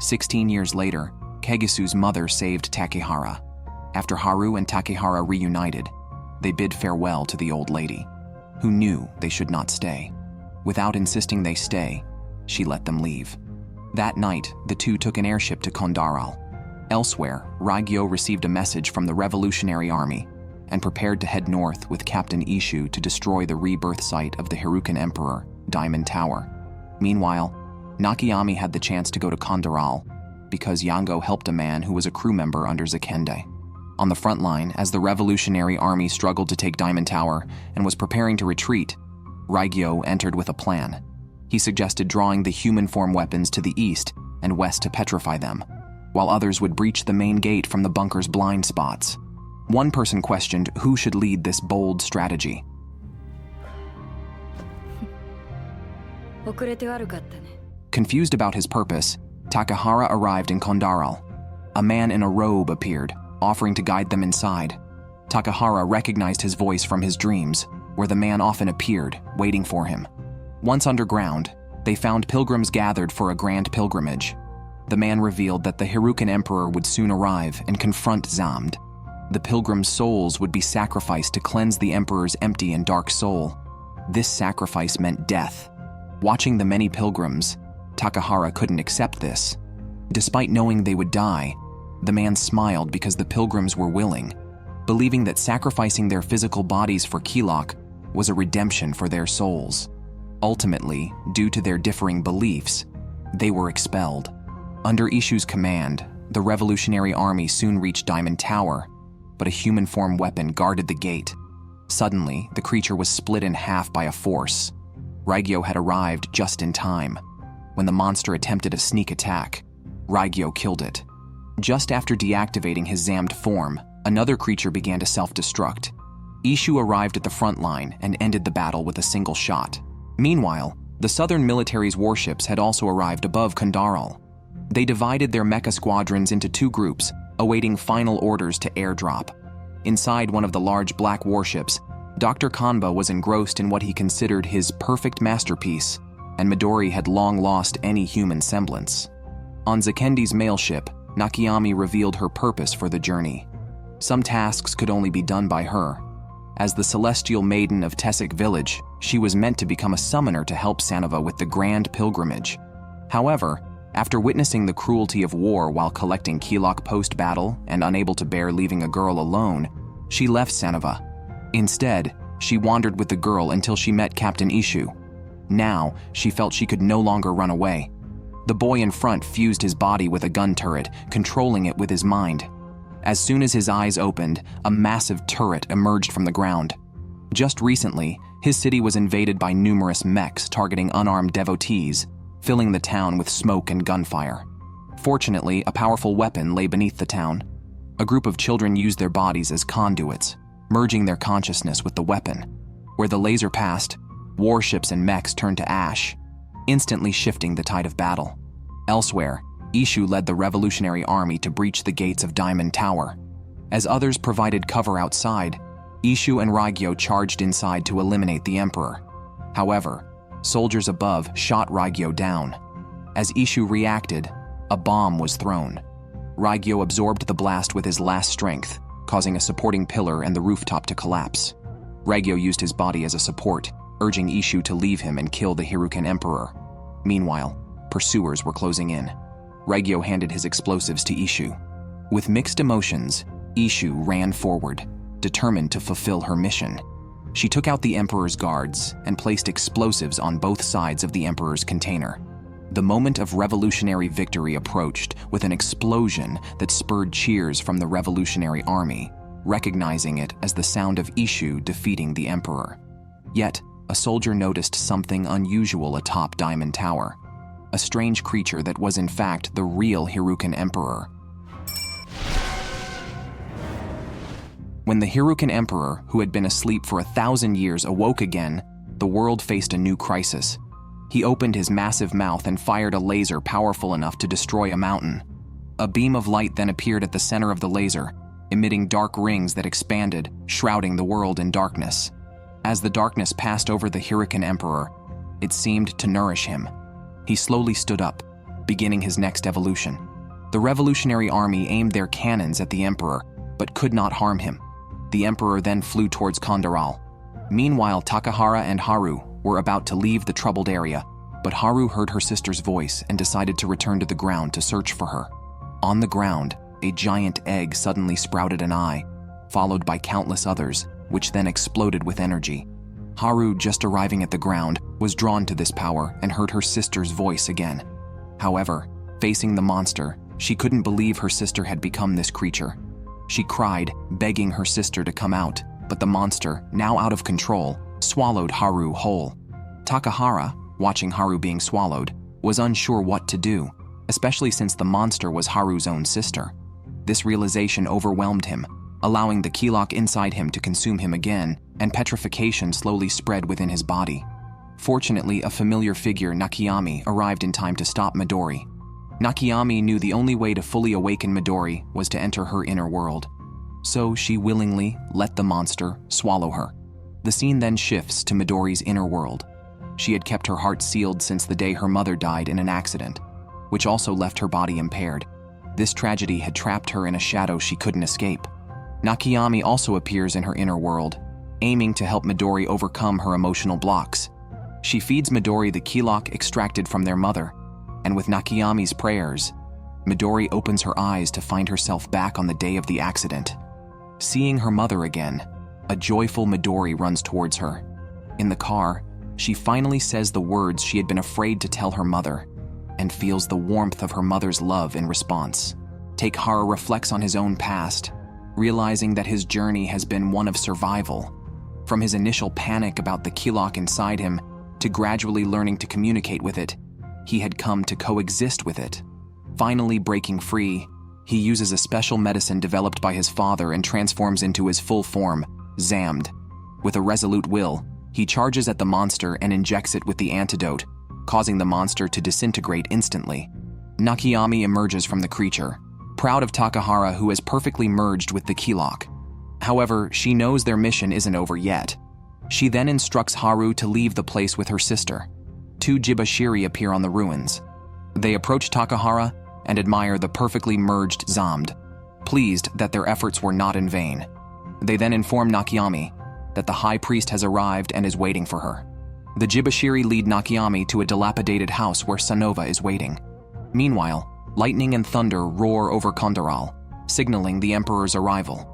16 years later, Kagisu's mother saved Takehara. After Haru and Takehara reunited, they bid farewell to the old lady, who knew they should not stay. Without insisting they stay, she let them leave. That night, the two took an airship to Kondaral. Elsewhere, Raigyo received a message from the Revolutionary Army and prepared to head north with Captain Ishu to destroy the rebirth site of the Hirukan Emperor, Diamond Tower. Meanwhile, Nakayami had the chance to go to Kondaral because Yango helped a man who was a crew member under Zakende. On the front line, as the Revolutionary Army struggled to take Diamond Tower and was preparing to retreat, Raigyo entered with a plan. He suggested drawing the human form weapons to the east and west to petrify them, while others would breach the main gate from the bunker's blind spots. One person questioned who should lead this bold strategy. Confused about his purpose, Takehara arrived in Kondaral. A man in a robe appeared, offering to guide them inside. Takehara recognized his voice from his dreams, where the man often appeared, waiting for him. Once underground, they found pilgrims gathered for a grand pilgrimage. The man revealed that the Hirukan Emperor would soon arrive and confront Zomb. The pilgrims' souls would be sacrificed to cleanse the Emperor's empty and dark soul. This sacrifice meant death. Watching the many pilgrims, Takehara couldn't accept this. Despite knowing they would die, the man smiled because the pilgrims were willing, believing that sacrificing their physical bodies for Kilok was a redemption for their souls. Ultimately, due to their differing beliefs, they were expelled. Under Ishu's command, the Revolutionary Army soon reached Diamond Tower, but a human form weapon guarded the gate. Suddenly, the creature was split in half by a force. Raigyo had arrived just in time. When the monster attempted a sneak attack, Raigyo killed it. Just after deactivating his Zomb form, another creature began to self-destruct. Ishu arrived at the front line and ended the battle with a single shot. Meanwhile, the southern military's warships had also arrived above Kondaral. They divided their mecha squadrons into two groups, awaiting final orders to airdrop. Inside one of the large black warships, Dr. Kanba was engrossed in what he considered his perfect masterpiece, and Midori had long lost any human semblance. On Zakendi's mail ship, Nakayami revealed her purpose for the journey. Some tasks could only be done by her. As the celestial maiden of Tessik village, she was meant to become a summoner to help Sanova with the grand pilgrimage. However, after witnessing the cruelty of war while collecting Kilok post-battle and unable to bear leaving a girl alone, she left Sanova. Instead, she wandered with the girl until she met Captain Ishu. Now, she felt she could no longer run away. The boy in front fused his body with a gun turret, controlling it with his mind. As soon as his eyes opened, a massive turret emerged from the ground. Just recently, his city was invaded by numerous mechs targeting unarmed devotees, filling the town with smoke and gunfire. Fortunately, a powerful weapon lay beneath the town. A group of children used their bodies as conduits, merging their consciousness with the weapon. Where the laser passed, warships and mechs turned to ash, instantly shifting the tide of battle. Elsewhere, Ishu led the Revolutionary Army to breach the gates of Diamond Tower. As others provided cover outside, Ishu and Raigyo charged inside to eliminate the Emperor. However, soldiers above shot Raigyo down. As Ishu reacted, a bomb was thrown. Raigyo absorbed the blast with his last strength, causing a supporting pillar and the rooftop to collapse. Raigyo used his body as a support, urging Ishu to leave him and kill the Hirukan Emperor. Meanwhile, Pursuers were closing in. Regyo handed his explosives to Ishu. With mixed emotions, Ishu ran forward, determined to fulfill her mission. She took out the Emperor's guards and placed explosives on both sides of the Emperor's container. The moment of revolutionary victory approached with an explosion that spurred cheers from the revolutionary army, recognizing it as the sound of Ishu defeating the Emperor. Yet, a soldier noticed something unusual atop Diamond Tower. A strange creature that was in fact the real Hirukan Emperor. When the Hirukan Emperor, who had been asleep for 1,000 years, awoke again, the world faced a new crisis. He opened his massive mouth and fired a laser powerful enough to destroy a mountain. A beam of light then appeared at the center of the laser, emitting dark rings that expanded, shrouding the world in darkness. As the darkness passed over the Hirukan Emperor, it seemed to nourish him. He slowly stood up, beginning his next evolution. The revolutionary army aimed their cannons at the Emperor, but could not harm him. The Emperor then flew towards Kondaral. Meanwhile, Takahara and Haru were about to leave the troubled area, but Haru heard her sister's voice and decided to return to the ground to search for her. On the ground, a giant egg suddenly sprouted an eye, followed by countless others, which then exploded with energy. Haru, just arriving at the ground, was drawn to this power and heard her sister's voice again. However, facing the monster, she couldn't believe her sister had become this creature. She cried, begging her sister to come out, but the monster, now out of control, swallowed Haru whole. Takahara, watching Haru being swallowed, was unsure what to do, especially since the monster was Haru's own sister. This realization overwhelmed him, allowing the key lock inside him to consume him again, and petrification slowly spread within his body. Fortunately, a familiar figure, Nakayami, arrived in time to stop Midori. Nakayami knew the only way to fully awaken Midori was to enter her inner world. So she willingly let the monster swallow her. The scene then shifts to Midori's inner world. She had kept her heart sealed since the day her mother died in an accident, which also left her body impaired. This tragedy had trapped her in a shadow she couldn't escape. Nakayami also appears in her inner world, aiming to help Midori overcome her emotional blocks. She feeds Midori the key lock extracted from their mother, and with Nakayami's prayers, Midori opens her eyes to find herself back on the day of the accident. Seeing her mother again, a joyful Midori runs towards her. In the car, she finally says the words she had been afraid to tell her mother, and feels the warmth of her mother's love in response. Takahara reflects on his own past, realizing that his journey has been one of survival. From his initial panic about the key lock inside him, to gradually learning to communicate with it, he had come to coexist with it. Finally breaking free, he uses a special medicine developed by his father and transforms into his full form, Zomb. With a resolute will, he charges at the monster and injects it with the antidote, causing the monster to disintegrate instantly. Nakayami emerges from the creature, proud of Takahara, who has perfectly merged with the key lock. However, she knows their mission isn't over yet. She then instructs Haru to leave the place with her sister. Two Jibashiri appear on the ruins. They approach Takahara and admire the perfectly merged Zomb, pleased that their efforts were not in vain. They then inform Nakayami that the high priest has arrived and is waiting for her. The Jibashiri lead Nakayami to a dilapidated house where Sanova is waiting. Meanwhile, lightning and thunder roar over Kondaral, signaling the Emperor's arrival.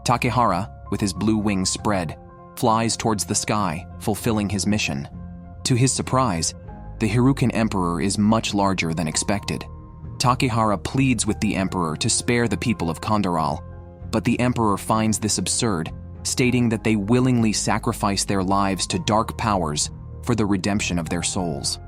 Takehara, with his blue wings spread, flies towards the sky, fulfilling his mission. To his surprise, the Hirukan Emperor is much larger than expected. Takehara pleads with the Emperor to spare the people of Kondaral, but the Emperor finds this absurd, stating that they willingly sacrifice their lives to dark powers for the redemption of their souls.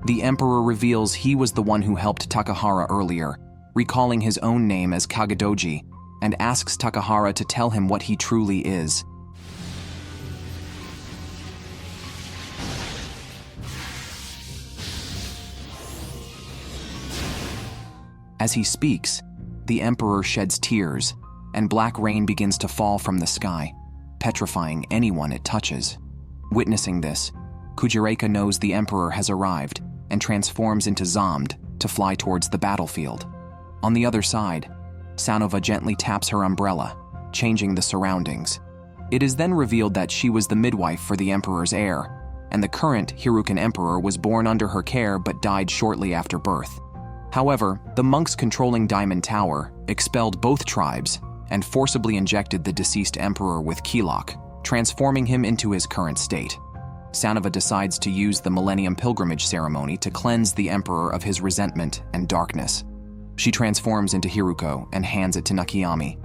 The Emperor reveals he was the one who helped Takehara earlier, recalling his own name as Kagadoji, and asks Takehara to tell him what he truly is. As he speaks, the Emperor sheds tears, and black rain begins to fall from the sky, petrifying anyone it touches. Witnessing this, Kujireka knows the Emperor has arrived and transforms into Zomb to fly towards the battlefield. On the other side, Sanova gently taps her umbrella, changing the surroundings. It is then revealed that she was the midwife for the Emperor's heir, and the current Hirukan emperor was born under her care but died shortly after birth. However, the monks controlling Diamond Tower expelled both tribes and forcibly injected the deceased emperor with Kilok, transforming him into his current state. Sanova decides to use the Millennium Pilgrimage ceremony to cleanse the emperor of his resentment and darkness. She transforms into Hiruko and hands it to Nakayami,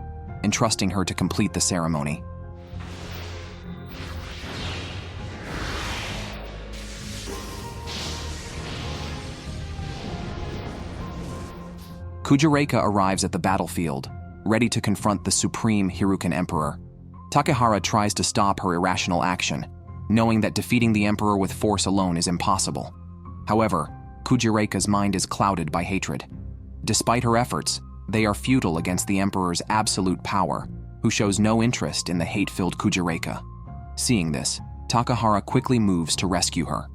entrusting her to complete the ceremony. Kujireka arrives at the battlefield, ready to confront the supreme Hirukan emperor. Takahara tries to stop her irrational action, knowing that defeating the emperor with force alone is impossible. However, Kujireka's mind is clouded by hatred. Despite her efforts, they are futile against the emperor's absolute power, who shows no interest in the hate-filled Kujireka. Seeing this, Takahara quickly moves to rescue her.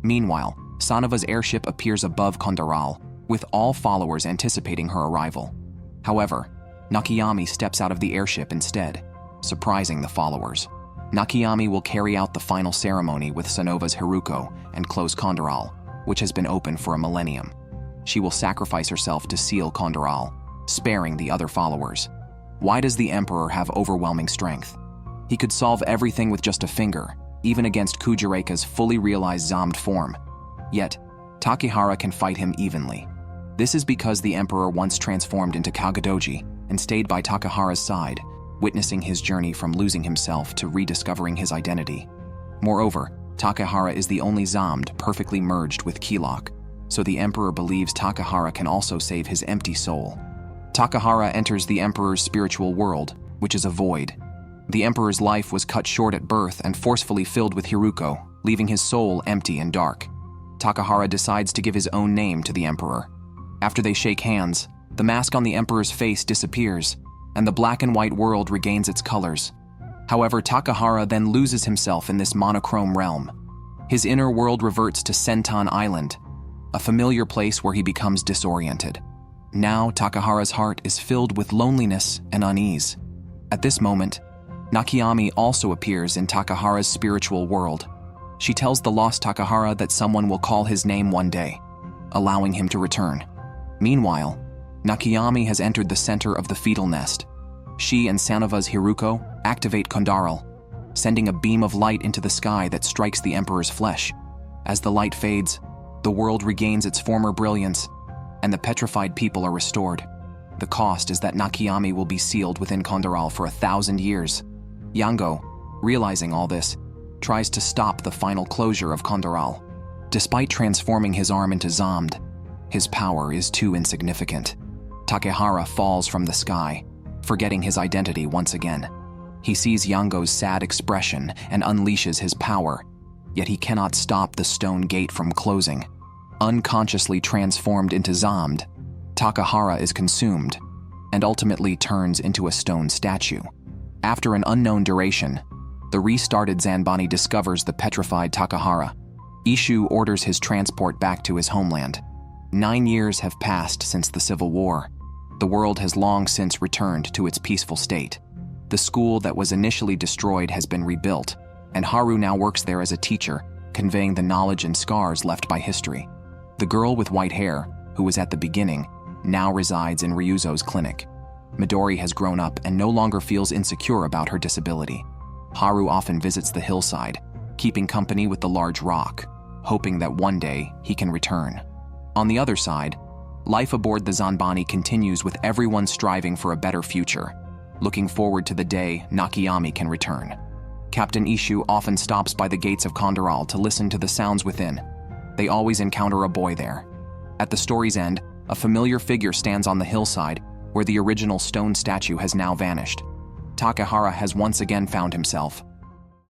Meanwhile, Sanova's airship appears above Kondaral, with all followers anticipating her arrival. However, Nakayami steps out of the airship instead, surprising the followers. Nakayami will carry out the final ceremony with Sanova's Hiruko and close Kondaral, which has been open for a millennium. She will sacrifice herself to seal Kondaral, sparing the other followers. Why does the Emperor have overwhelming strength? He could solve everything with just a finger, even against Kujireka's fully realized Zomb form. Yet, Takahara can fight him evenly. This is because the Emperor once transformed into Kagadoji and stayed by Takahara's side, witnessing his journey from losing himself to rediscovering his identity. Moreover, Takahara is the only Zomb perfectly merged with Kilok, so the Emperor believes Takahara can also save his empty soul. Takahara enters the Emperor's spiritual world, which is a void. The Emperor's life was cut short at birth and forcefully filled with Hiruko, leaving his soul empty and dark. Takahara decides to give his own name to the Emperor. After they shake hands, the mask on the Emperor's face disappears, and the black and white world regains its colors. However, Takahara then loses himself in this monochrome realm. His inner world reverts to Senton Island, a familiar place where he becomes disoriented. Now, Takahara's heart is filled with loneliness and unease. At this moment, Nakayami also appears in Takahara's spiritual world. She tells the lost Takahara that someone will call his name one day, allowing him to return. Meanwhile, Nakayami has entered the center of the fetal nest. She and Sanova's Hiruko activate Kondaral, sending a beam of light into the sky that strikes the Emperor's flesh. As the light fades, the world regains its former brilliance, and the petrified people are restored. The cost is that Nakayami will be sealed within Kondaral for 1,000 years. Yango, realizing all this, tries to stop the final closure of Kondaral. Despite transforming his arm into Zomb, his power is too insignificant. Takahara falls from the sky, forgetting his identity once again. He sees Yango's sad expression and unleashes his power, yet he cannot stop the stone gate from closing. Unconsciously transformed into Zomb, Takahara is consumed and ultimately turns into a stone statue. After an unknown duration, the restarted Zanbani discovers the petrified Takahara. Ishu orders his transport back to his homeland. 9 years have passed since the Civil War. The world has long since returned to its peaceful state. The school that was initially destroyed has been rebuilt, and Haru now works there as a teacher, conveying the knowledge and scars left by history. The girl with white hair, who was at the beginning, now resides in Ryuzo's clinic. Midori has grown up and no longer feels insecure about her disability. Haru often visits the hillside, keeping company with the large rock, hoping that one day he can return. On the other side, life aboard the Zanbani continues with everyone striving for a better future, looking forward to the day Nakayami can return. Captain Ishu often stops by the gates of Kondaral to listen to the sounds within. They always encounter a boy there. At the story's end, a familiar figure stands on the hillside where the original stone statue has now vanished. Takahara has once again found himself,